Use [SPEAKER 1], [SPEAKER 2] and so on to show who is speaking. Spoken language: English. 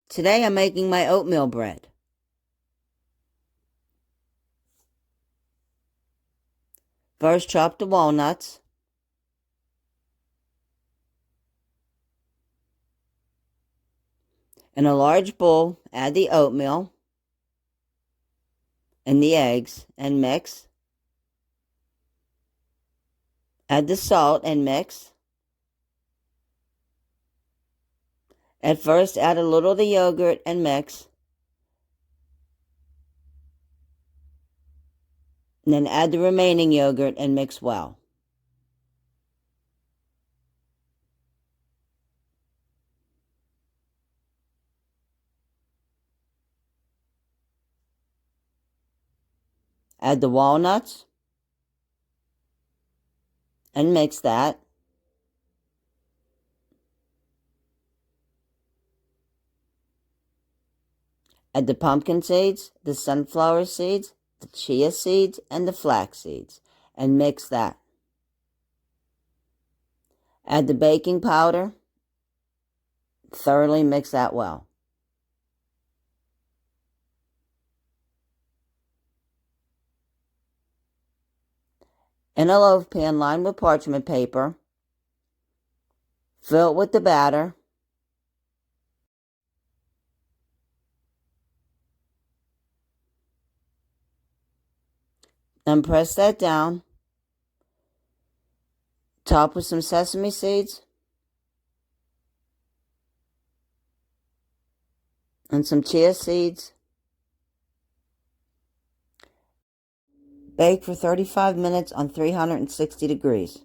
[SPEAKER 1] Today I'm making my oatmeal bread. First, chop the walnuts. In a large bowl, add the oatmeal and the eggs and mix. Add the salt and mix. At first, add a little of the yogurt and mix. And then add the remaining yogurt and mix well. Add the walnuts and mix that. Add the pumpkin seeds, the sunflower seeds, the chia seeds, and the flax seeds, and mix that. Add the baking powder. Thoroughly mix that well. In a loaf pan lined with parchment paper, fill it with the batter. Then press that down. Top with some sesame seeds and some chia seeds. Bake for 35 minutes on 360 degrees.